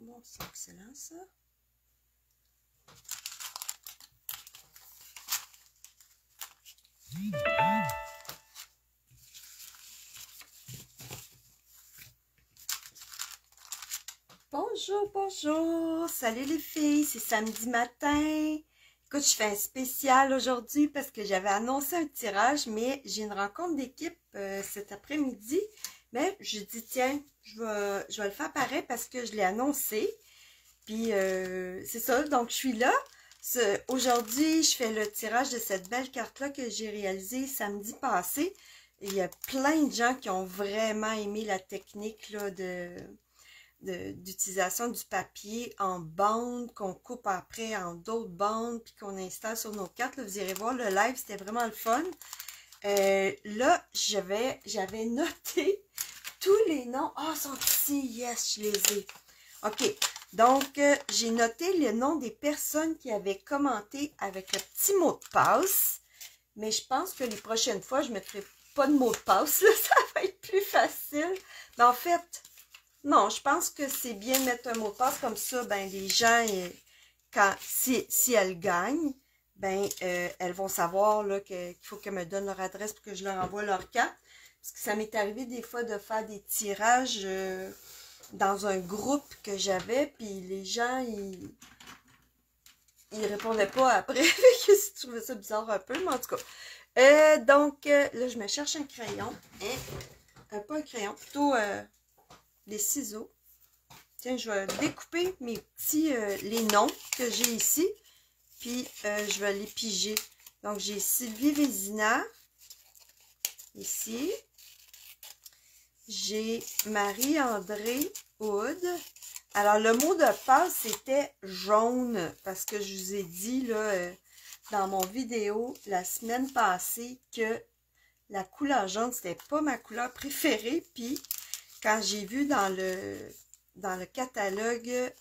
Bon, c'est excellent ça. Bonjour, bonjour! Salut les filles, c'est samedi matin. Écoute, je fais un spécial aujourd'hui parce que j'avais annoncé un tirage, mais j'ai une rencontre d'équipe cet après-midi. Mais je dis, tiens, je vais le faire pareil parce que je l'ai annoncé. Puis, c'est ça, donc je suis là. Aujourd'hui, je fais le tirage de cette belle carte-là que j'ai réalisée samedi passé. Et il y a plein de gens qui ont vraiment aimé la technique là, d'utilisation du papier en bandes qu'on coupe après en d'autres bandes puis qu'on installe sur nos cartes. Là, vous irez voir le live, c'était vraiment le fun. Là, j'avais noté tous les noms. Ah, sont ici, yes, je les ai. OK, donc j'ai noté le nom des personnes qui avaient commenté avec le petit mot de passe, mais je pense que les prochaines fois, je ne mettrai pas de mot de passe, là, ça va être plus facile. Mais en fait, non, je pense que c'est bien de mettre un mot de passe comme ça, ben les gens, si elles gagnent, ben elles vont savoir là qu'il faut qu'elles me donnent leur adresse pour que je leur envoie leur carte. Parce que ça m'est arrivé des fois de faire des tirages dans un groupe que j'avais, puis les gens, ils répondaient pas après. Je trouvais ça bizarre un peu, mais en tout cas. Donc, là, je me cherche un crayon. Pas un crayon, plutôt les ciseaux. Tiens, je vais découper mes petits, les noms que j'ai ici, puis je vais les piger. Donc, j'ai Sylvie Vézina, ici. J'ai Marie-André Houd. Alors, le mot de passe, c'était jaune, parce que je vous ai dit, là, dans mon vidéo, la semaine passée, que la couleur jaune, c'était pas ma couleur préférée, puis quand j'ai vu dans le catalogue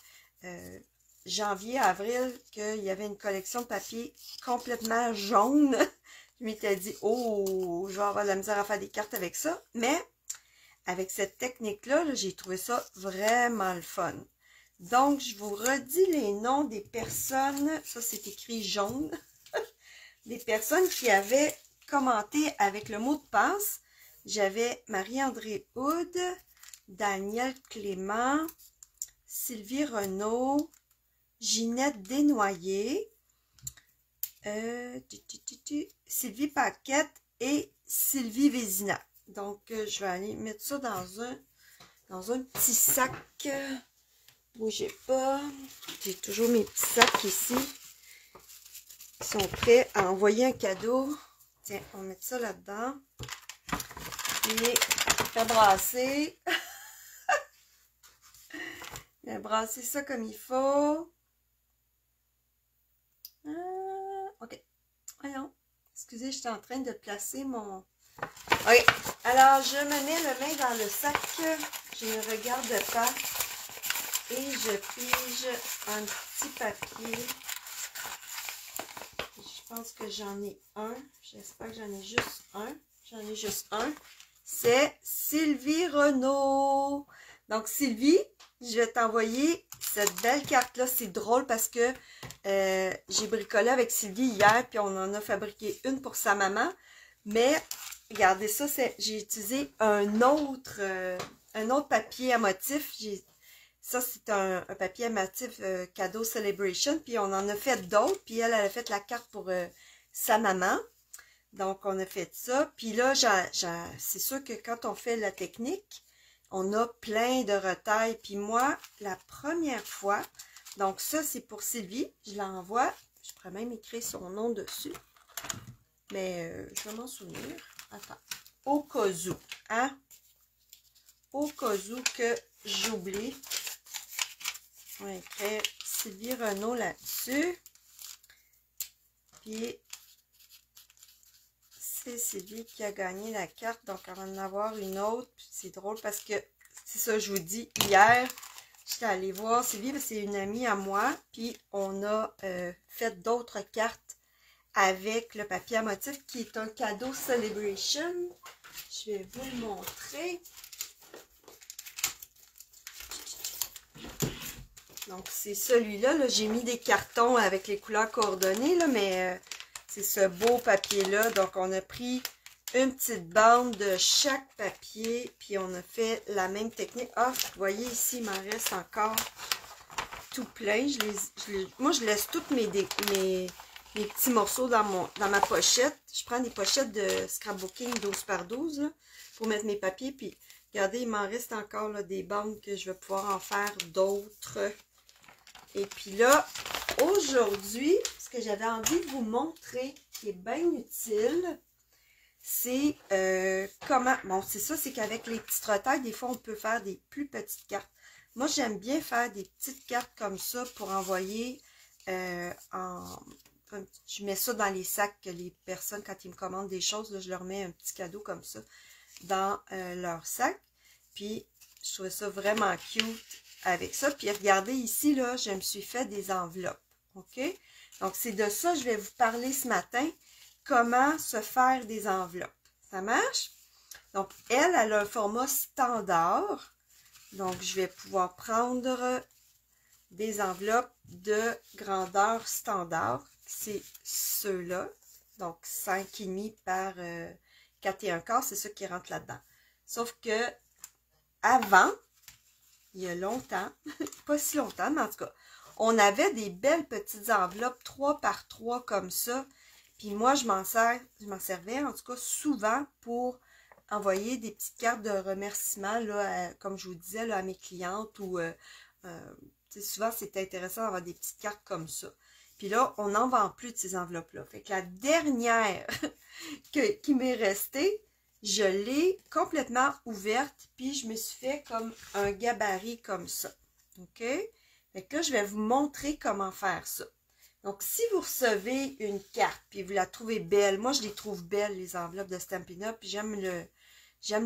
janvier-avril qu'il y avait une collection de papier complètement jaune, je m'étais dit, oh, je vais avoir de la misère à faire des cartes avec ça, mais avec cette technique-là, -là, j'ai trouvé ça vraiment le fun. Donc, je vous redis les noms des personnes, ça c'est écrit jaune, des personnes qui avaient commenté avec le mot de passe. J'avais Marie-André Houd, Daniel Clément, Sylvie Renaud, Ginette Desnoyers, Sylvie Paquette et Sylvie Vézina. Donc, je vais aller mettre ça dans un petit sac. Bougez pas. J'ai toujours mes petits sacs ici qui sont prêts à envoyer un cadeau. Tiens, on va mettre ça là-dedans. Et faire brasser. Bien, brasser ça comme il faut. OK. Voyons. Excusez, j'étais en train de placer mon... OK. Alors, je me mets le main dans le sac. Je ne regarde pas. Et je pige un petit papier. Je pense que j'en ai un. J'espère que j'en ai juste un. J'en ai juste un. C'est Sylvie Renaud. Donc, Sylvie, je vais t'envoyer cette belle carte-là. C'est drôle parce que j'ai bricolé avec Sylvie hier, puis on en a fabriqué une pour sa maman. Mais, regardez ça, j'ai utilisé un autre papier à motif. Ça, c'est un papier à motif cadeau Celebration. Puis, on en a fait d'autres. Puis, elle a fait la carte pour sa maman. Donc, on a fait ça. Puis là, c'est sûr que quand on fait la technique, on a plein de retailles. Puis moi, la première fois, donc ça, c'est pour Sylvie. Je l'envoie. Je pourrais même écrire son nom dessus. Mais je vais m'en souvenir. Attends. Au cas où. Hein? Au cas où que j'oublie. On va écrire Sylvie Renaud là-dessus. Puis, c'est Sylvie qui a gagné la carte. Donc, on va en avoir une autre. C'est drôle parce que, c'est ça, je vous dis, hier, j'étais allée voir Sylvie, c'est une amie à moi. Puis, on a fait d'autres cartes avec le papier à motif qui est un cadeau Celebration. Je vais vous le montrer. Donc, c'est celui-là. Là, j'ai mis des cartons avec les couleurs coordonnées, là, mais c'est ce beau papier-là. Donc, on a pris une petite bande de chaque papier, puis on a fait la même technique. Ah, vous voyez ici, il m'en reste encore tout plein. Moi, je laisse tous mes petits morceaux dans ma pochette. Je prends des pochettes de scrapbooking 12 par 12 là, pour mettre mes papiers. Puis, regardez, il m'en reste encore là, des bandes que je vais pouvoir en faire d'autres. Et puis là, aujourd'hui, ce que j'avais envie de vous montrer, qui est bien utile, c'est comment... Bon, c'est ça, c'est qu'avec les petites retailles, des fois, on peut faire des plus petites cartes. Moi, j'aime bien faire des petites cartes comme ça pour envoyer Je mets ça dans les sacs que les personnes, quand ils me commandent des choses, là, je leur mets un petit cadeau comme ça dans leur sac. Puis, je trouvais ça vraiment cute avec ça. Puis, regardez ici, là, je me suis fait des enveloppes. OK? Donc, c'est de ça que je vais vous parler ce matin. Comment se faire des enveloppes. Ça marche? Donc, elle a un format standard. Donc, je vais pouvoir prendre des enveloppes de grandeur standard. C'est ceux-là. Donc, 5,5 par 4,25, c'est ça qui rentre là-dedans. Sauf que, avant, il y a longtemps, pas si longtemps, mais en tout cas, on avait des belles petites enveloppes 3 par 3 comme ça. Puis moi, je m'en servais en tout cas souvent pour envoyer des petites cartes de remerciement, là, comme je vous disais, là, à mes clientes. Ou souvent, c'était intéressant d'avoir des petites cartes comme ça. Puis là, on n'en vend plus de ces enveloppes-là. Fait que la dernière qui m'est restée, je l'ai complètement ouverte. Puis je me suis fait comme un gabarit comme ça. OK? Fait que là, je vais vous montrer comment faire ça. Donc, si vous recevez une carte, puis vous la trouvez belle, moi je les trouve belles, les enveloppes de Stampin' Up, puis j'aime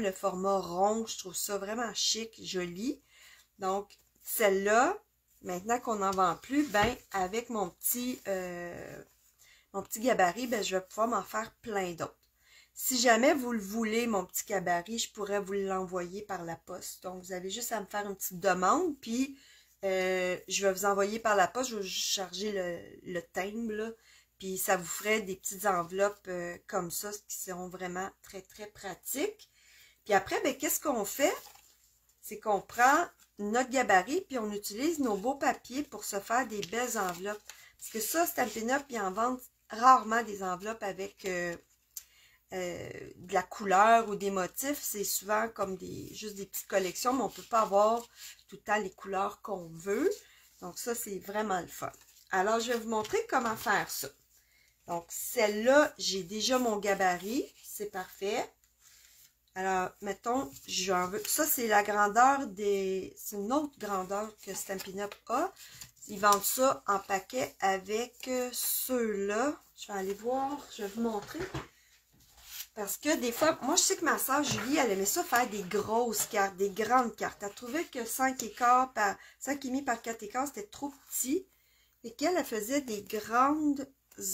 le format rond, je trouve ça vraiment chic, joli. Donc, celle-là, maintenant qu'on n'en vend plus, ben, avec mon petit gabarit, ben, je vais pouvoir m'en faire plein d'autres. Si jamais vous le voulez, mon petit gabarit, je pourrais vous l'envoyer par la poste. Donc, vous avez juste à me faire une petite demande, puis je vais vous envoyer par la poste, je vais juste charger le timbre, là, puis ça vous ferait des petites enveloppes comme ça, qui seront vraiment très, très pratiques. Puis après, ben, qu'est-ce qu'on fait? C'est qu'on prend notre gabarit, puis on utilise nos beaux papiers pour se faire des belles enveloppes. Parce que ça, Stampin' Up, ils en vendent rarement des enveloppes avec de la couleur ou des motifs. C'est souvent comme juste des petites collections, mais on ne peut pas avoir tout le temps les couleurs qu'on veut. Donc ça, c'est vraiment le fun. Alors, je vais vous montrer comment faire ça. Donc, celle-là, j'ai déjà mon gabarit. C'est parfait. Alors, mettons, j'en veux. Ça, c'est la grandeur des... C'est une autre grandeur que Stampin' Up a. Ils vendent ça en paquet avec ceux-là. Je vais aller voir, je vais vous montrer. Parce que des fois, moi je sais que ma soeur Julie, elle aimait ça faire des grosses cartes, des grandes cartes. Elle trouvait que 5,25 par 5,5 par 4,25, c'était trop petit. Et qu'elle faisait des grandes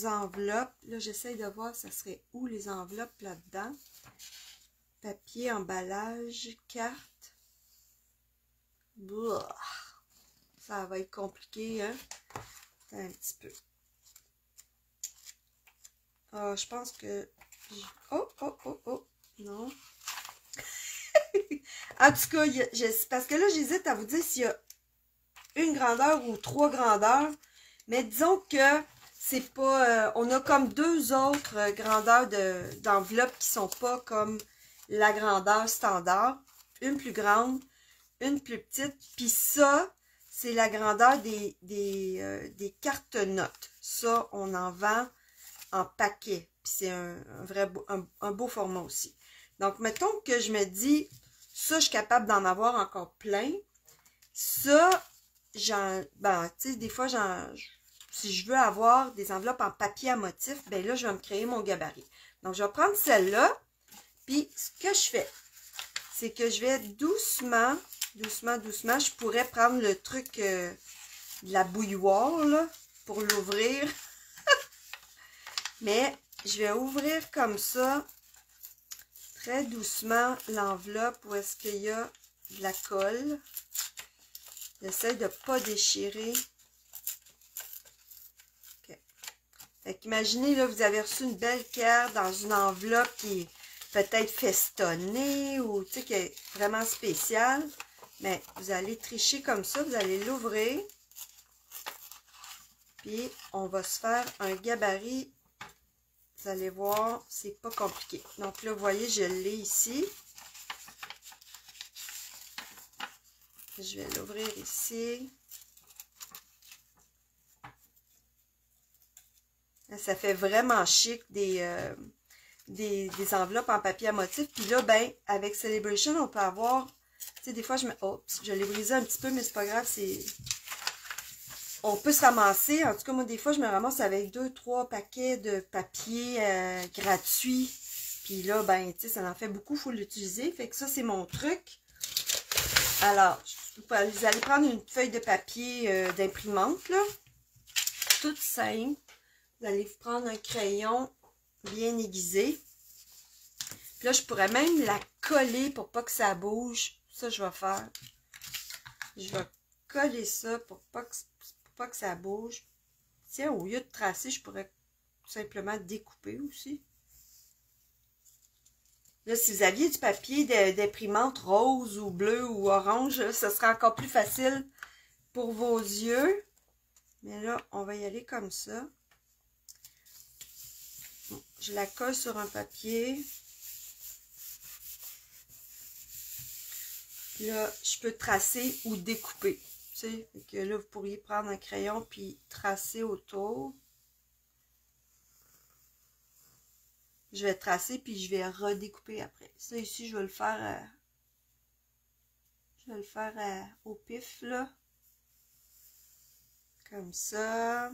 enveloppes. Là, j'essaye de voir, ça serait où les enveloppes là-dedans. Papier, emballage, carte. Bouah. Ça va être compliqué, hein? Un petit peu. Ah, je pense que... Oh, non. En tout cas, parce que là, j'hésite à vous dire s'il y a une grandeur ou 3 grandeurs. Mais disons que c'est pas... on a comme 2 autres grandeurs d'enveloppes qui sont pas comme la grandeur standard. Une plus grande, une plus petite. Puis ça, c'est la grandeur des cartes notes. Ça, on en vend en paquet. Puis c'est un beau format aussi. Donc, mettons que je me dis, ça, je suis capable d'en avoir encore plein. Ça, ben, tu sais, des fois, si je veux avoir des enveloppes en papier à motif, ben là, je vais me créer mon gabarit. Donc, je vais prendre celle-là. Puis, ce que je fais, c'est que je vais doucement, je pourrais prendre le truc de la bouilloire, là, pour l'ouvrir. Mais je vais ouvrir comme ça, très doucement, l'enveloppe où est-ce qu'il y a de la colle. J'essaie de ne pas déchirer. OK. Fait qu'imaginez, là, vous avez reçu une belle carte dans une enveloppe qui est peut-être festonnée ou, tu sais, qui est vraiment spéciale. Mais vous allez tricher comme ça, vous allez l'ouvrir. Puis, on va se faire un gabarit. Vous allez voir, c'est pas compliqué. Donc là, vous voyez, je l'ai ici. Je vais l'ouvrir ici. Ça fait vraiment chic des enveloppes en papier à motif. Puis là, ben, avec Celebration, on peut avoir... Tu sais, des fois, je l'ai brisé un petit peu, mais c'est pas grave, c'est... On peut se ramasser. En tout cas, moi, des fois, je me ramasse avec 2-3 paquets de papier gratuits. Puis là, ben, tu sais, ça en fait beaucoup, il faut l'utiliser. Fait que ça, c'est mon truc. Alors, vous allez prendre une feuille de papier d'imprimante, là. Toute simple. Vous allez prendre un crayon bien aiguisé. Puis là, je pourrais même la coller pour pas que ça bouge. Ça, je vais faire. Je vais coller ça pour pas que ça bouge. Tiens, au lieu de tracer, je pourrais tout simplement découper aussi. Là, si vous aviez du papier d'imprimante rose ou bleu ou orange, là, ce sera encore plus facile pour vos yeux. Mais là, on va y aller comme ça. Je la colle sur un papier. Là, je peux tracer ou découper. Tu sais, que là, vous pourriez prendre un crayon puis tracer autour. Je vais tracer puis je vais redécouper après. Ça ici, je vais le faire au pif, là. Comme ça.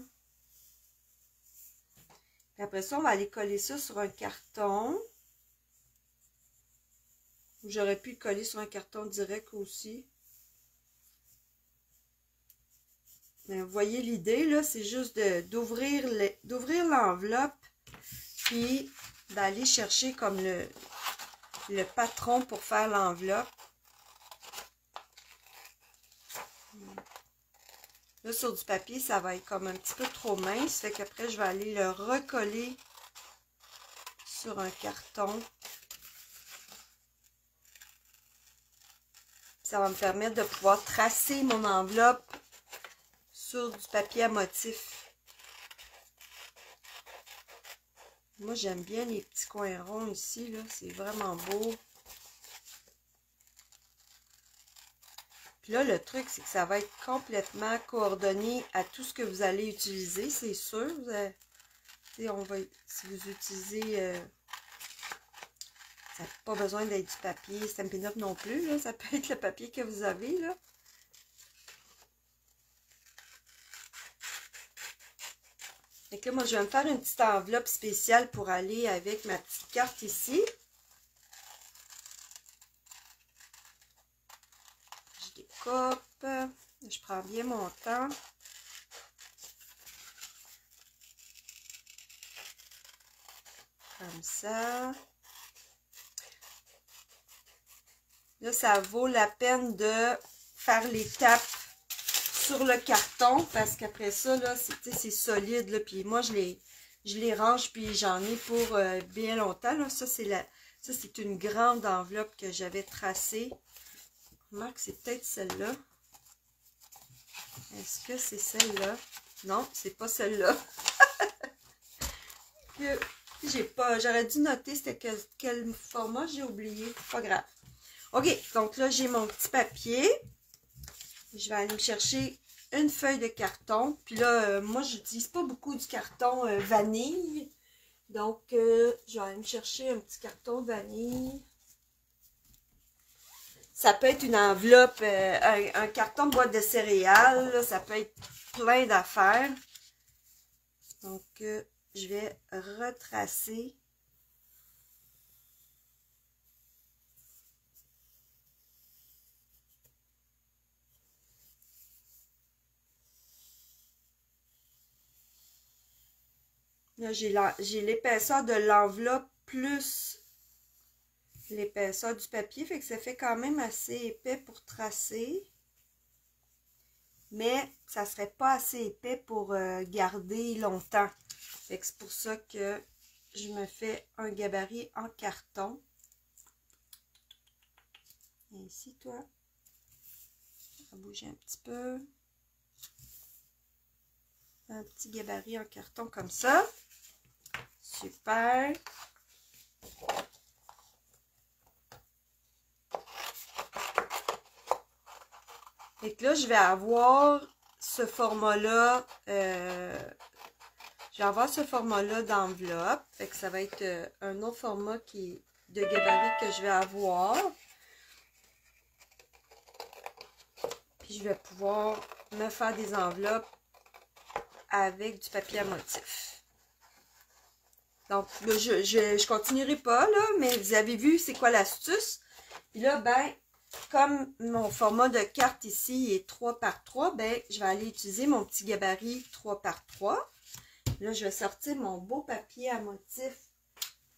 Puis après ça, on va aller coller ça sur un carton. J'aurais pu le coller sur un carton direct aussi. Mais vous voyez l'idée, là, c'est juste d'ouvrir l'enveloppe, puis d'aller chercher comme le patron pour faire l'enveloppe. Là, sur du papier, ça va être comme un petit peu trop mince. Fait qu'après, je vais aller le recoller sur un carton. Ça va me permettre de pouvoir tracer mon enveloppe sur du papier à motif. Moi, j'aime bien les petits coins ronds ici, là. C'est vraiment beau. Puis là, le truc, c'est que ça va être complètement coordonné à tout ce que vous allez utiliser, c'est sûr. Si vous utilisez... ça n'a pas besoin d'être du papier Stampin' Up non plus, là. Ça peut être le papier que vous avez, là. Fait que là, moi, je vais me faire une petite enveloppe spéciale pour aller avec ma petite carte ici. Je découpe. Je prends bien mon temps. Comme ça. Là, ça vaut la peine de faire l'étape sur le carton parce qu'après ça, là, c'est solide. Là, puis moi, je les range puis j'en ai pour bien longtemps. Là. Ça, c'est une grande enveloppe que j'avais tracée. Remarque, c'est peut-être celle-là. Est-ce que c'est celle-là? Non, c'est pas celle-là. J'aurais dû noter c'était quel format, j'ai oublié. Pas grave. OK, donc là, j'ai mon petit papier. Je vais aller me chercher une feuille de carton. Puis là, moi, j'utilise pas beaucoup du carton vanille. Donc, je vais aller me chercher un petit carton vanille. Ça peut être une enveloppe, un carton de boîte de céréales. Là, ça peut être plein d'affaires. Donc, je vais retracer. Là, j'ai l'épaisseur de l'enveloppe plus l'épaisseur du papier. Fait que ça fait quand même assez épais pour tracer. mais ça serait pas assez épais pour garder longtemps. Fait que c'est pour ça que je me fais un gabarit en carton. Et ici, toi, on va bouger un petit peu. Un petit gabarit en carton comme ça. Super. Et que là, je vais avoir ce format-là. Je vais avoir ce format-là d'enveloppe. Fait que ça va être un autre format de gabarit que je vais avoir. Puis je vais pouvoir me faire des enveloppes avec du papier à motif. Donc, là, je continuerai pas, là, mais vous avez vu c'est quoi l'astuce. Puis là, ben, comme mon format de carte ici est 3 par 3, ben, je vais aller utiliser mon petit gabarit 3 par 3. Là, je vais sortir mon beau papier à motif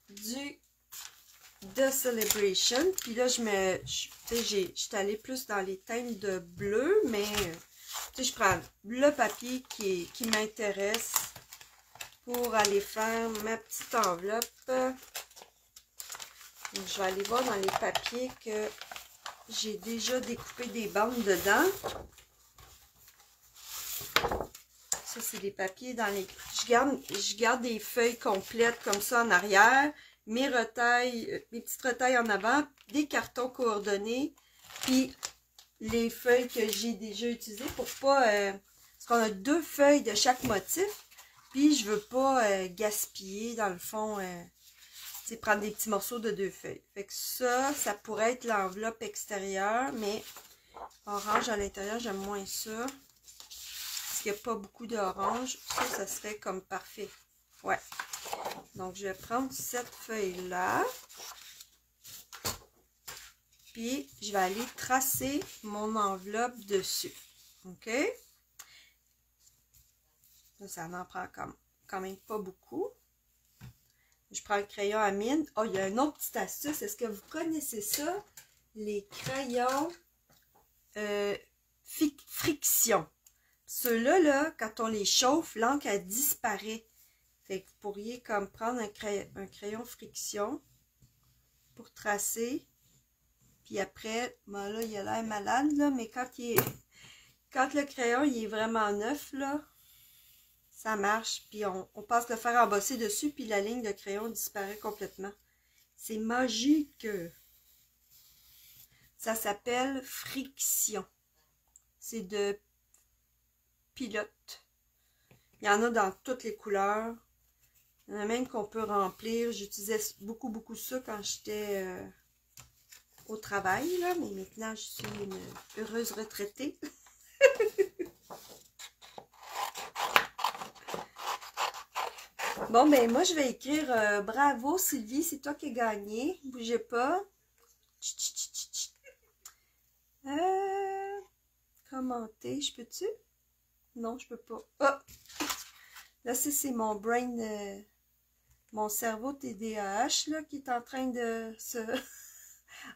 de Celebration. Puis là, je suis allée plus dans les teintes de bleu, mais je prends le papier qui m'intéresse pour aller faire ma petite enveloppe. Donc, je vais aller voir dans les papiers que j'ai déjà découpé des bandes dedans. Ça, c'est des papiers dans les... Je garde des feuilles complètes comme ça en arrière. Mes petites retailles en avant, des cartons coordonnés, puis les feuilles que j'ai déjà utilisées pour pas... parce qu'on a 2 feuilles de chaque motif, puis je veux pas gaspiller dans le fond, prendre des petits morceaux de 2 feuilles. Fait que ça pourrait être l'enveloppe extérieure, mais orange à l'intérieur, j'aime moins ça. Parce qu'il n'y a pas beaucoup d'orange, ça serait comme parfait. Ouais. Donc, je vais prendre cette feuille-là. Puis, je vais aller tracer mon enveloppe dessus. OK? Là, ça en prend quand même pas beaucoup. Je prends le crayon à mine. Oh, il y a une autre petite astuce. Est-ce que vous connaissez ça? Les crayons friction. Ceux-là, là, quand on les chauffe, l'encre, elle disparaît. Fait que vous pourriez comme prendre un crayon friction pour tracer. Puis après, bon là, il a l'air malade, là, mais quand le crayon il est vraiment neuf, là, ça marche. Puis on passe le fer embossé dessus, puis la ligne de crayon disparaît complètement. C'est magique. Ça s'appelle friction. C'est de Pilote. Il y en a dans toutes les couleurs. Il y en a même qu'on peut remplir. J'utilisais beaucoup ça quand j'étais au travail, là, mais maintenant je suis une heureuse retraitée. Bon, ben moi je vais écrire bravo Sylvie, c'est toi qui as gagné. Bougez pas. Commenter, je peux-tu? Non, je peux pas. Oh! Là, c'est mon brain, mon cerveau TDAH, là, qui est en train de se...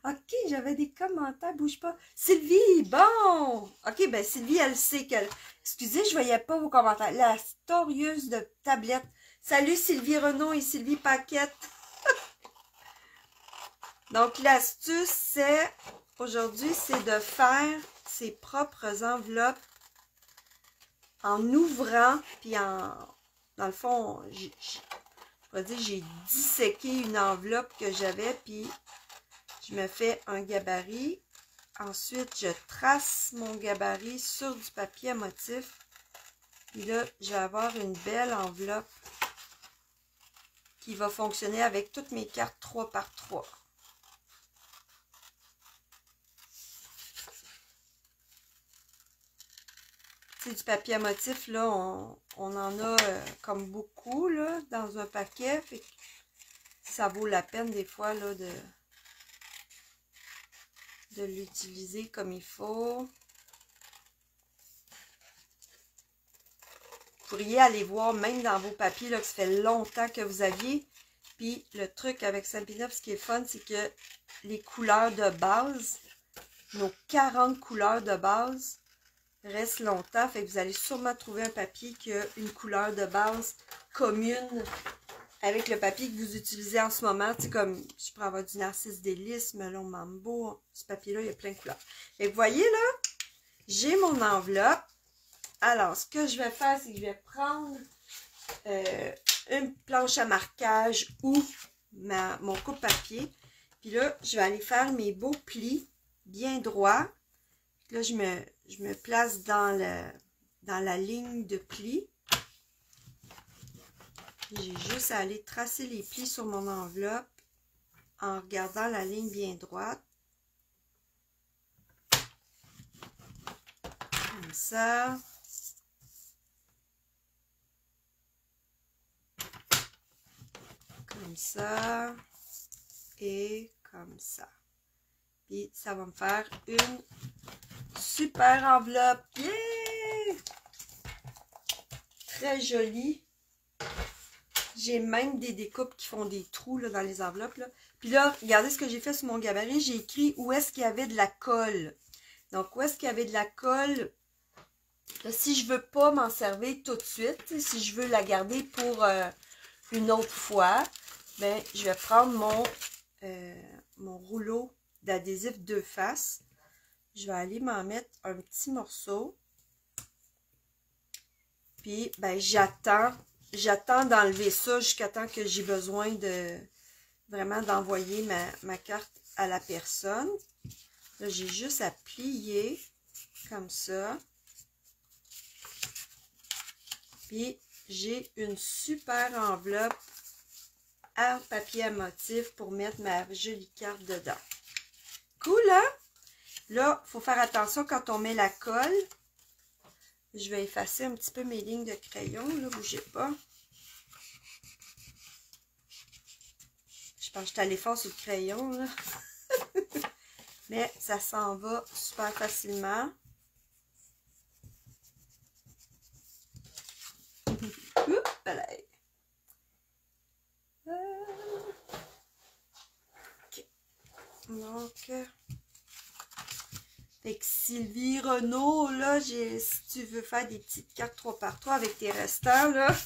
Ok, j'avais des commentaires, bouge pas. Sylvie, bon! Ok, ben Sylvie, elle sait qu'elle... Excusez, je voyais pas vos commentaires. La storieuse de tablette. Salut Sylvie Renaud et Sylvie Paquette. Donc, l'astuce, c'est... Aujourd'hui, c'est de faire ses propres enveloppes en ouvrant, puis dans le fond, je pourrais dire, j'ai disséqué une enveloppe que j'avais, puis je me fais un gabarit. Ensuite, je trace mon gabarit sur du papier à motif. Puis là, je vais avoir une belle enveloppe qui va fonctionner avec toutes mes cartes 3 par 3. C'est du papier à motif, là, on en a comme beaucoup, là, dans un paquet. Fait que ça vaut la peine, des fois, là, de l'utiliser comme il faut. Vous pourriez aller voir, même dans vos papiers, là, que ça fait longtemps que vous aviez. Puis, le truc avec Stampin' Up, ce qui est fun, c'est que les couleurs de base, nos 40 couleurs de base, reste longtemps. Fait que vous allez sûrement trouver un papier qui a une couleur de base commune avec le papier que vous utilisez en ce moment. Tu sais, comme je pourrais avoir du Narcisse Délice, Melon Mambo. Ce papier-là, il y a plein de couleurs. Et vous voyez là, j'ai mon enveloppe. Alors, ce que je vais faire, c'est que je vais prendre une planche à marquage ou mon coupe-papier. Puis là, je vais aller faire mes beaux plis bien droits. Là, je me place dans la ligne de plis. J'ai juste à aller tracer les plis sur mon enveloppe en regardant la ligne bien droite. Comme ça. Comme ça. Et comme ça. Puis ça va me faire une super enveloppe. Yeah! Très jolie. J'ai même des découpes qui font des trous là, dans les enveloppes. Là. Puis là, regardez ce que j'ai fait sur mon gabarit. J'ai écrit où est-ce qu'il y avait de la colle. Donc, où est-ce qu'il y avait de la colle. Là, si je ne veux pas m'en servir tout de suite, si je veux la garder pour une autre fois, ben, je vais prendre mon rouleau d'adhésif deux faces. Je vais aller m'en mettre un petit morceau. Puis, ben, j'attends d'enlever ça jusqu'à temps que j'ai besoin de vraiment d'envoyer ma carte à la personne. Là, j'ai juste à plier comme ça. Puis, j'ai une super enveloppe en papier à motif pour mettre ma jolie carte dedans. Cool, hein? Là, il faut faire attention quand on met la colle. Je vais effacer un petit peu mes lignes de crayon, là, bougez pas. Je pense que je suis allée fort sur le crayon, là. Mais ça s'en va super facilement. Oups, allez. OK. Donc, fait que Sylvie Renaud, là, si tu veux faire des petites cartes 3x3 avec tes restants, là,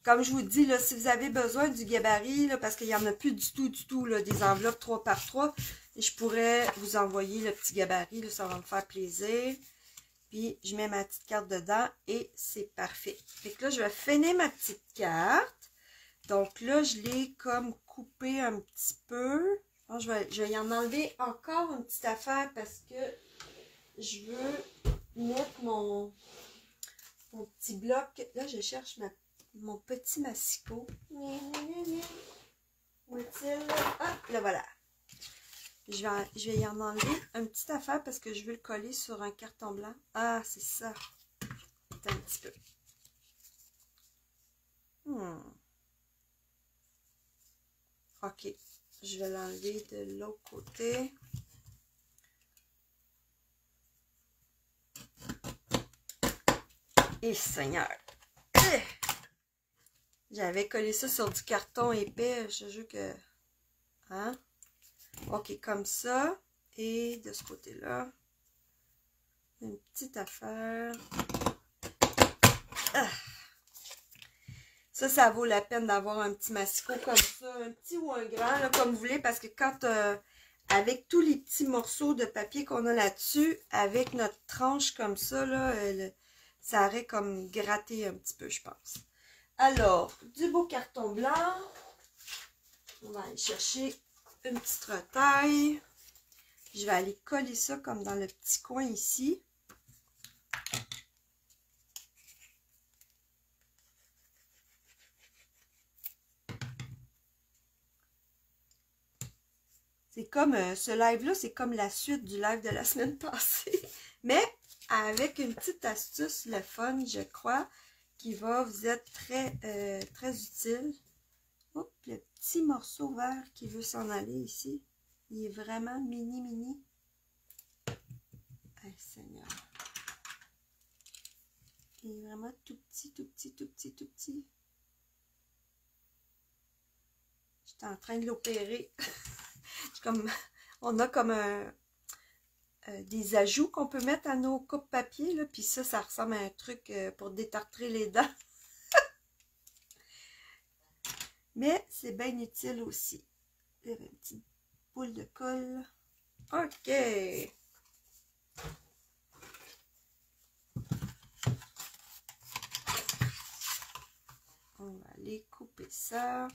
comme je vous dis, là, si vous avez besoin du gabarit, là, parce qu'il n'y en a plus du tout, là, des enveloppes 3x3, je pourrais vous envoyer le petit gabarit, là, ça va me faire plaisir. Puis, je mets ma petite carte dedans et c'est parfait. Fait que là, je vais finir ma petite carte. Donc là, je l'ai comme coupé un petit peu. Bon, je vais y en enlever encore une petite affaire parce que je veux mettre mon petit bloc. Là, je cherche mon petit massicot. Où est-il? Ah, là voilà. Je vais y en enlever une petite affaire parce que je veux le coller sur un carton blanc. Ah, c'est ça. Attends un petit peu. Ok. Je vais l'enlever de l'autre côté. Et Seigneur. J'avais collé ça sur du carton épais. Je jure que... Hein? Ok, comme ça. Et de ce côté-là, une petite affaire. Ah. Ça vaut la peine d'avoir un petit massicot comme ça. Un petit ou un grand, là, comme vous voulez. Parce que quand, avec tous les petits morceaux de papier qu'on a là-dessus, avec notre tranche comme ça, là, ça aurait comme gratté un petit peu, je pense. Alors, du beau carton blanc. On va aller chercher une petite retaille. Je vais aller coller ça comme dans le petit coin ici. C'est comme, ce live-là, c'est comme la suite du live de la semaine passée. Mais avec une petite astuce, le fun, je crois, qui va vous être très utile. Oups, le petit morceau vert qui veut s'en aller ici. Il est vraiment mini. Hey, Seigneur. Il est vraiment tout petit. J'étais en train de l'opérer. On a comme des ajouts qu'on peut mettre à nos coupes papier, là. Puis ça ressemble à un truc pour détartrer les dents. Mais c'est bien utile aussi. Il y avait une petite boule de colle. OK. On va aller couper ça.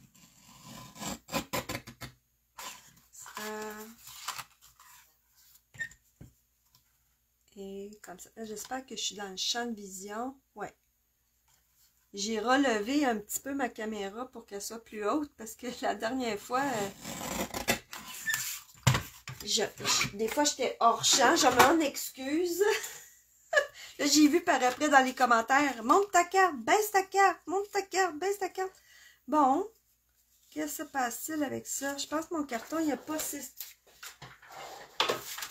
Ça. Et comme ça. J'espère que je suis dans le champ de vision. Ouais. J'ai relevé un petit peu ma caméra pour qu'elle soit plus haute parce que la dernière fois, des fois j'étais hors champ, je m'en excuse. Là, j'ai vu par après dans les commentaires, monte ta carte, baisse ta carte, monte ta carte, baisse ta carte. Bon, qu'est-ce qui se passe-t-il avec ça? Je pense que mon carton, il n'y a pas 6.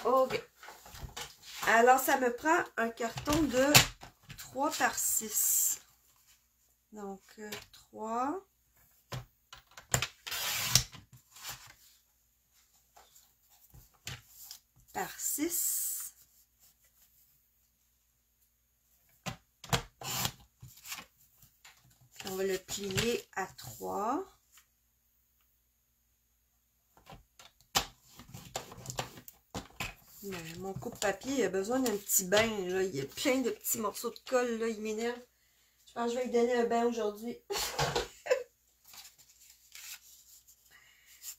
OK. Alors, ça me prend un carton de 3 par 6. Donc, 3. Par 6. Puis on va le plier à 3. Mon coupe-papier a besoin d'un petit bain. Là. Il y a plein de petits morceaux de colle. Là. Il m'énerve. Je pense que je vais lui donner un bain aujourd'hui.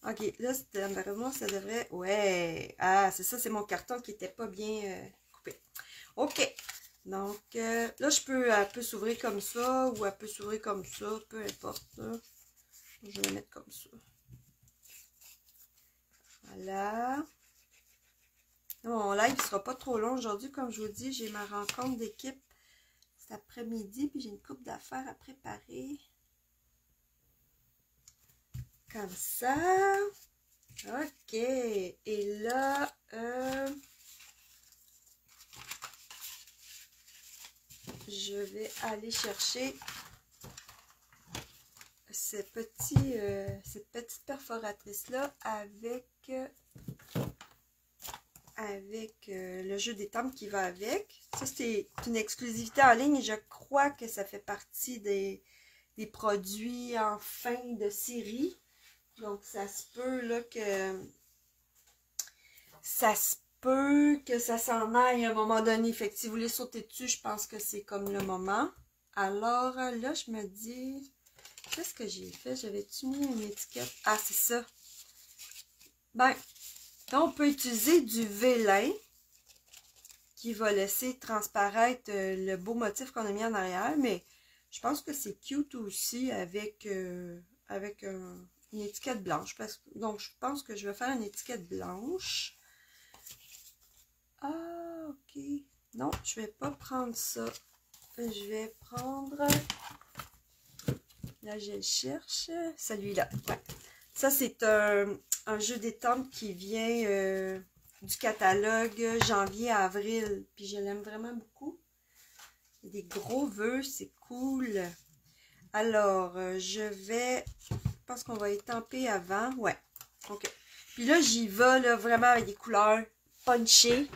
OK, là, apparemment, ça devrait... Ouais! Ah, c'est ça, c'est mon carton qui n'était pas bien coupé. OK. Donc, là, elle peut s'ouvrir comme ça ou elle peut s'ouvrir comme ça. Peu importe. Là. Je vais la mettre comme ça. Voilà. Mon live ne sera pas trop long aujourd'hui. Comme je vous dis, j'ai ma rencontre d'équipe cet après-midi. Puis j'ai une couple d'affaires à préparer. Comme ça. OK. Et là, je vais aller chercher cette petite perforatrice-là avec le jeu d'étampes qui va avec. Ça, c'est une exclusivité en ligne et je crois que ça fait partie des produits en fin de série. Donc, ça se peut là que ça s'en aille à un moment donné. Fait que si vous voulez sauter dessus, je pense que c'est comme le moment. Alors, là, je me dis, qu'est-ce que j'ai fait? J'avais-tu mis une étiquette? Ah, c'est ça. Ben, là, on peut utiliser du vélin qui va laisser transparaître le beau motif qu'on a mis en arrière. Mais je pense que c'est cute aussi avec une étiquette blanche. Donc, je pense que je vais faire une étiquette blanche. Ah, OK. Non, je vais pas prendre ça. Je vais prendre... Là, je le cherche. Celui-là. Ouais. Ça, c'est un jeu d'étampes qui vient du catalogue janvier à avril. Puis, je l'aime vraiment beaucoup. Il y a des gros vœux. C'est cool. Alors, je pense qu'on va étamper avant. Ouais. OK. Puis là, j'y vais là, vraiment avec des couleurs punchées.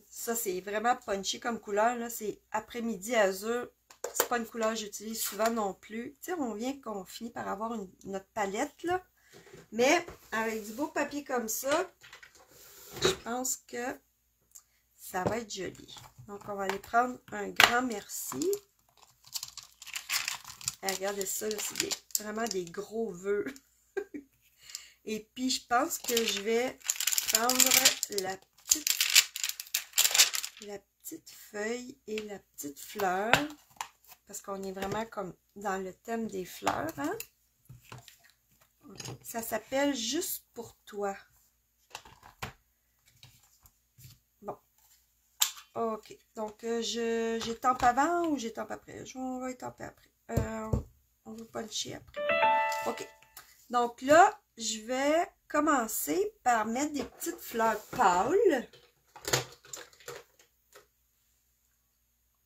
Ça, c'est vraiment punché comme couleur. Là, c'est après-midi azur. C'est pas une couleur que j'utilise souvent non plus. Tu sais, qu'on finit par avoir notre palette, là. Mais avec du beau papier comme ça, je pense que ça va être joli. Donc, on va aller prendre un grand merci. Et regardez ça, là, c'est vraiment des gros vœux. Et puis, je pense que je vais prendre la petite feuille et la petite fleur. Parce qu'on est vraiment comme dans le thème des fleurs, hein? Ça s'appelle Juste pour toi. Bon. OK. Donc, j'étampe avant ou j'étampe après? On va étamper après. On va puncher après. OK. Donc là, je vais commencer par mettre des petites fleurs pâles.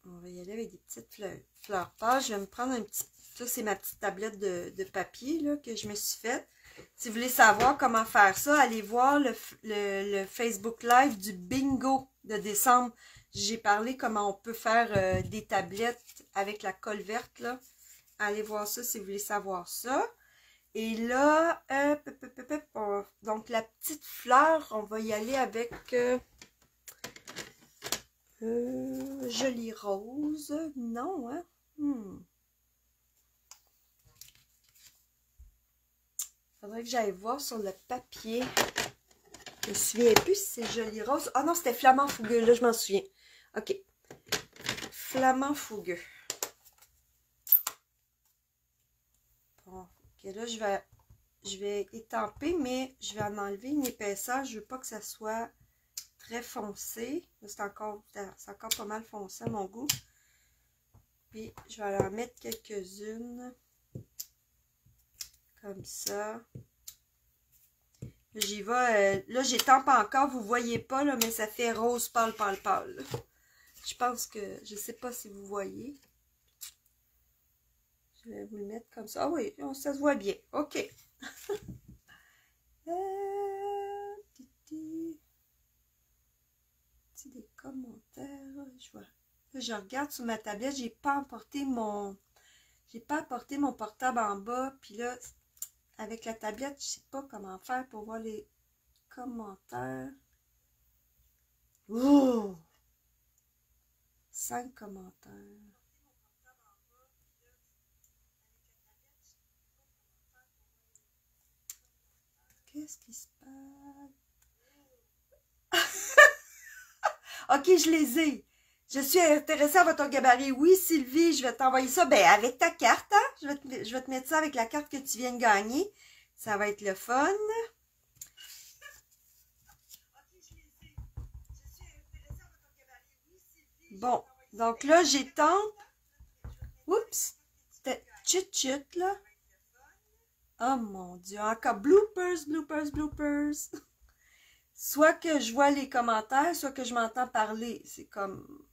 On va y aller avec des petites fleurs pâles. Je vais me prendre un petit... Ça, c'est ma petite tablette de papier là, que je me suis faite. Si vous voulez savoir comment faire ça, allez voir le Facebook Live du bingo de décembre. J'ai parlé comment on peut faire des tablettes avec la colle verte, là. Allez voir ça si vous voulez savoir ça. Et là, donc la petite fleur, on va y aller avec Jolie Rose. Non, hein? Faudrait que j'aille voir sur le papier. Je me souviens plus si c'est Jolie Rose. Ah non, c'était Flamand Fougueux, là, je m'en souviens. OK. Flamand Fougueux. Bon, OK, là, je vais étamper, mais je vais en enlever une épaisseur. Je veux pas que ça soit très foncé. C'est encore pas mal foncé à mon goût. Puis, je vais en mettre quelques-unes. Comme ça. J'y vais. Là, j'étampe encore. Vous voyez pas, là, mais ça fait rose pâle, pâle, pâle. Je pense que... Je sais pas si vous voyez. Je vais vous le mettre comme ça. Ah oui, ça se voit bien. OK. Des commentaires. Je regarde sur ma tablette. J'ai pas apporté mon portable en bas. Puis là, avec la tablette, je sais pas comment faire pour voir les commentaires. Oh! 5 commentaires. Qu'est-ce qui se passe? OK, je les ai. Je suis intéressée à votre gabarit. Oui, Sylvie, je vais t'envoyer ça. Ben, avec ta carte, hein? Je vais te mettre ça avec la carte que tu viens de gagner. Ça va être le fun. Bon, donc là, j'étampe. Oups! C'était chut-chut, là. Oh mon Dieu, encore bloopers, bloopers, bloopers. Soit que je vois les commentaires, soit que je m'entends parler. C'est comme...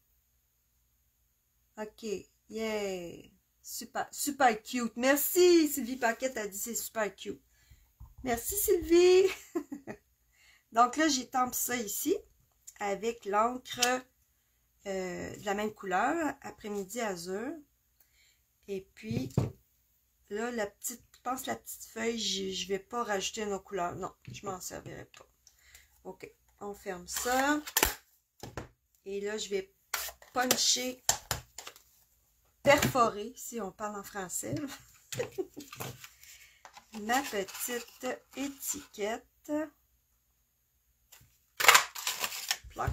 OK, yeah. Super, super cute. Merci, Sylvie Paquette a dit c'est super cute. Merci, Sylvie. Donc là, j'étampe ça ici avec l'encre de la même couleur, après-midi azur. Et puis, là, je pense la petite feuille, je vais pas rajouter une autre couleur. Non, je m'en servirai pas. OK, on ferme ça. Et là, je vais puncher, perforer, si on parle en français, ma petite étiquette. Plac.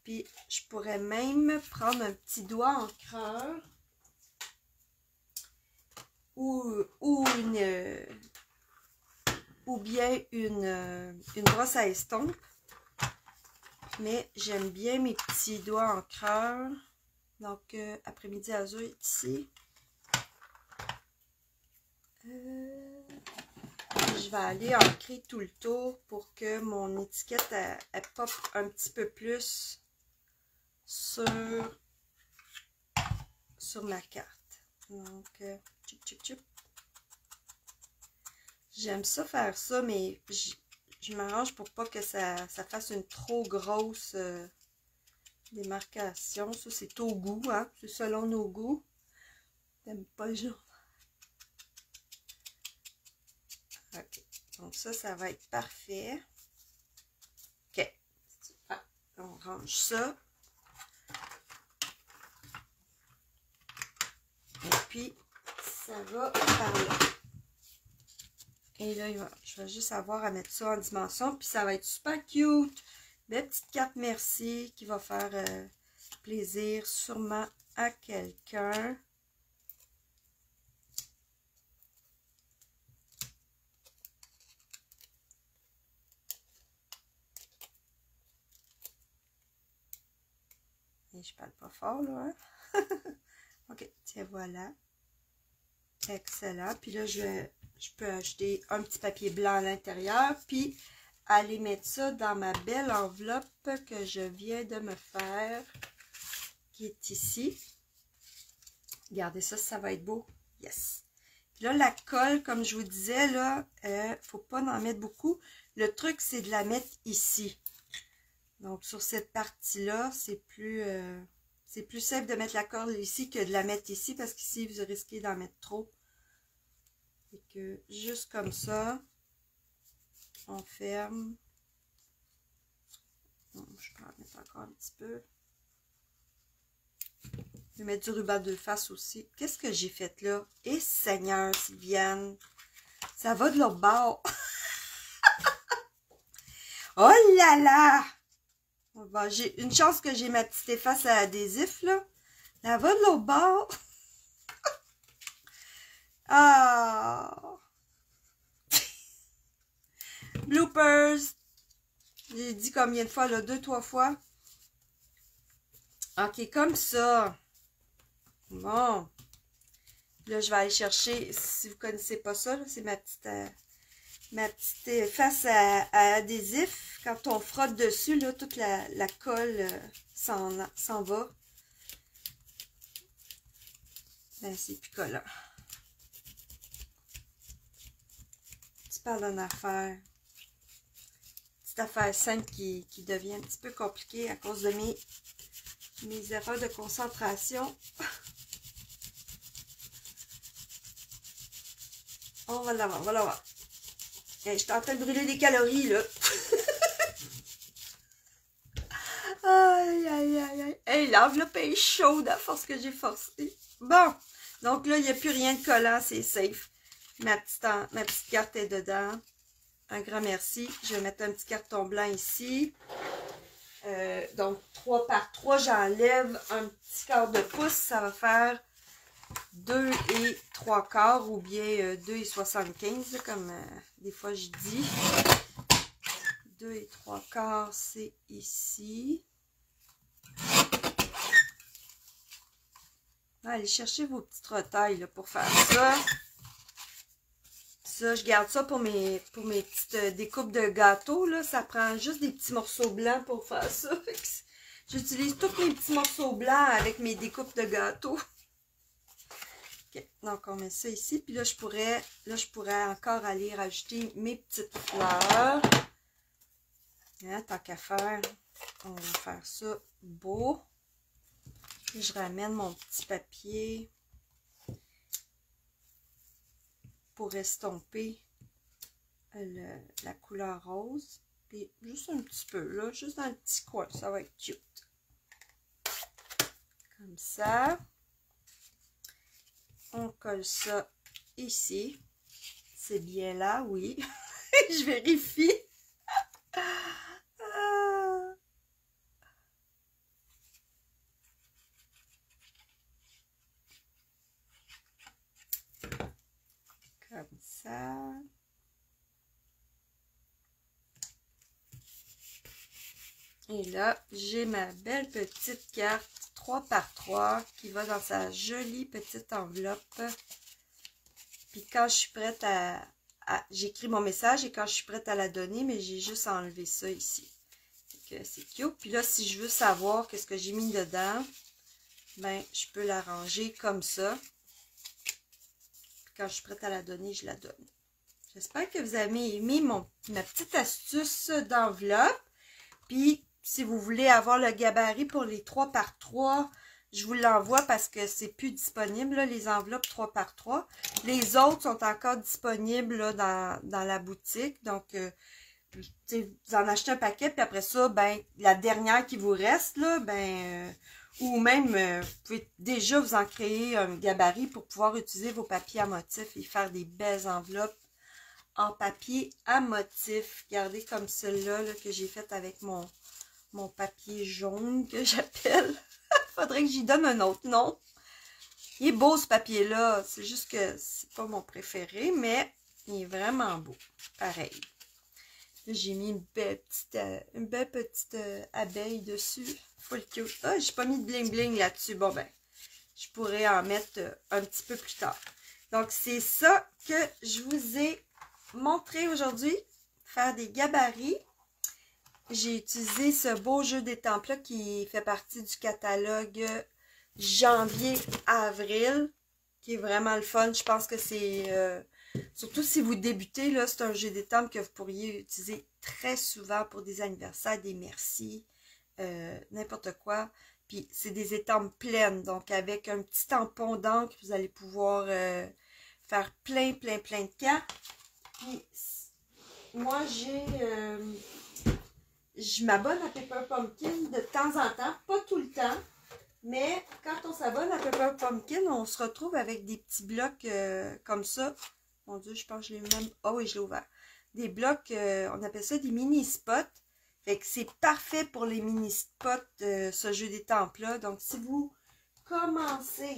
Puis, je pourrais même prendre un petit doigt encreur ou bien une brosse à estompe. Mais j'aime bien mes petits doigts encreurs. Donc, après-midi azur ici. Je vais aller ancrer tout le tour pour que mon étiquette elle pop un petit peu plus sur ma carte. Donc, tchup, tchup, tchup. J'aime ça faire ça, mais je m'arrange pour pas que ça fasse une trop grosse démarcation. Ça, c'est au goût, hein? C'est selon nos goûts. T'aimes pas le genre. OK. Donc ça va être parfait. OK. Ah, on range ça. Et puis, ça va par là. Et là, je vais juste avoir à mettre ça en dimension. Puis ça va être super cute. Belle petite carte merci qui va faire plaisir sûrement à quelqu'un. Et je parle pas fort là. Hein? OK, tiens, voilà. Excellent. Puis là, je peux ajouter un petit papier blanc à l'intérieur. Puis, aller mettre ça dans ma belle enveloppe que je viens de me faire. Qui est ici. Regardez ça, ça va être beau. Yes. Là, la colle, comme je vous disais, là, faut pas en mettre beaucoup. Le truc, c'est de la mettre ici. Donc, sur cette partie-là, c'est plus safe de mettre la colle ici que de la mettre ici, parce qu'ici, vous risquez d'en mettre trop. Et que, juste comme ça, on ferme. Je peux en mettre encore un petit peu. Je vais mettre du ruban de face aussi. Qu'est-ce que j'ai fait là? Et Seigneur, Sylviane, ça va de l'autre bord. Oh là là! Bon, j'ai une chance que j'ai ma petite efface à adhésif, là. Ça va de l'autre bord. Ah! Bloopers! J'ai dit combien de fois, là? 2, 3 fois. Ok, comme ça. Bon. Là, je vais aller chercher, si vous ne connaissez pas ça, c'est ma petite face à adhésif. Quand on frotte dessus, là, toute la colle s'en va. Ben, c'est plus collant. Tu parles d'une affaire. Petite affaire simple qui devient un petit peu compliquée à cause de mes erreurs de concentration. On va l'avoir, on va l'avoir. Hey, je suis en train de brûler des calories, là. Aïe, aïe, aïe, aïe. Hey, l'enveloppe est chaude à force que j'ai forcé. Bon, donc là, il n'y a plus rien de collant, c'est safe. Ma petite carte est dedans. Un grand merci. Je vais mettre un petit carton blanc ici. Donc, 3 par 3, j'enlève un petit quart de pouce. Ça va faire 2 et 3 quarts ou bien 2 et 75, comme des fois je dis. 2 et 3 quarts, c'est ici. Allez chercher vos petites retailles là, pour faire ça. Ça, je garde ça pour mes petites découpes de gâteaux. Là. Ça prend juste des petits morceaux blancs pour faire ça. J'utilise tous mes petits morceaux blancs avec mes découpes de gâteaux. Okay. Donc, on met ça ici. Puis là, je pourrais encore aller rajouter mes petites fleurs. Hein, tant qu'à faire, on va faire ça beau. Puis je ramène mon petit papier pour estomper la couleur rose. Puis juste un petit peu, là, juste dans le petit coin. Ça va être cute. Comme ça. On colle ça ici. C'est bien là, oui. Je vérifie. Comme ça. Et là, j'ai ma belle petite carte 3 par 3 qui va dans sa jolie petite enveloppe. Puis quand je suis prête j'écris mon message et quand je suis prête à la donner, mais j'ai juste enlevé ça ici. C'est cute. Puis là, si je veux savoir qu'est-ce que j'ai mis dedans, ben, je peux l'arranger comme ça. Puis quand je suis prête à la donner, je la donne. J'espère que vous avez aimé ma petite astuce d'enveloppe. Puis, si vous voulez avoir le gabarit pour les 3 par 3, je vous l'envoie parce que c'est plus disponible, là, les enveloppes 3 par 3. Les autres sont encore disponibles là, dans la boutique. Donc, vous en achetez un paquet, puis après ça, ben, la dernière qui vous reste, là, ben, ou même, vous pouvez déjà vous en créer un gabarit pour pouvoir utiliser vos papiers à motifs et faire des belles enveloppes en papier à motifs. Regardez comme celle-là là, que j'ai faite avec mon papier jaune que j'appelle. Faudrait que j'y donne un autre nom. Il est beau ce papier-là. C'est juste que c'est pas mon préféré, mais il est vraiment beau. Pareil. Là, j'ai mis une belle petite abeille dessus. Full cute. Ah, j'ai pas mis de bling bling là-dessus. Bon ben, je pourrais en mettre un petit peu plus tard. Donc, c'est ça que je vous ai montré aujourd'hui. Faire des gabarits. J'ai utilisé ce beau jeu d'étampes-là qui fait partie du catalogue janvier-avril, qui qui est vraiment le fun. Je pense que c'est, surtout si vous débutez, là, c'est un jeu d'étampes que vous pourriez utiliser très souvent pour des anniversaires, des merci, n'importe quoi. Puis c'est des étampes pleines, donc avec un petit tampon d'encre, vous allez pouvoir faire plein de cartes. Puis moi, je m'abonne à Pepper Pumpkin de temps en temps, pas tout le temps, mais quand on s'abonne à Pepper Pumpkin, on se retrouve avec des petits blocs comme ça. Mon Dieu, je pense que je l'ai même... Oh oui, je l'ai ouvert. Des blocs, on appelle ça des mini-spots. Fait que c'est parfait pour les mini-spots, ce jeu d'étampes-là. Donc, si vous commencez,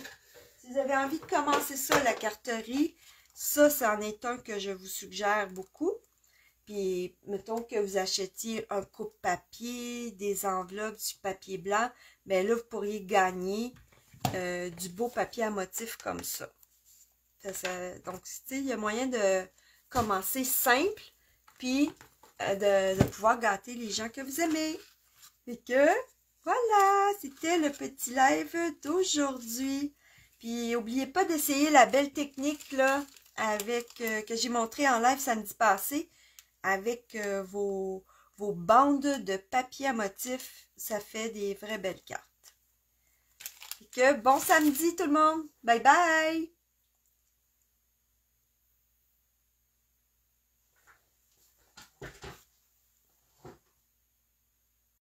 si vous avez envie de commencer ça, la carterie, ça, c'en est un que je vous suggère beaucoup. Puis, mettons que vous achetiez un coupe-papier, des enveloppes, du papier blanc, bien là, vous pourriez gagner du beau papier à motifs comme ça. Donc, tu sais, il y a moyen de commencer simple, puis de pouvoir gâter les gens que vous aimez. Et que, voilà, c'était le petit live d'aujourd'hui. Puis, n'oubliez pas d'essayer la belle technique, là, avec que j'ai montré en live samedi passé, avec vos bandes de papier à motifs. Ça fait des vraies belles cartes. Et que, bon samedi tout le monde! Bye bye!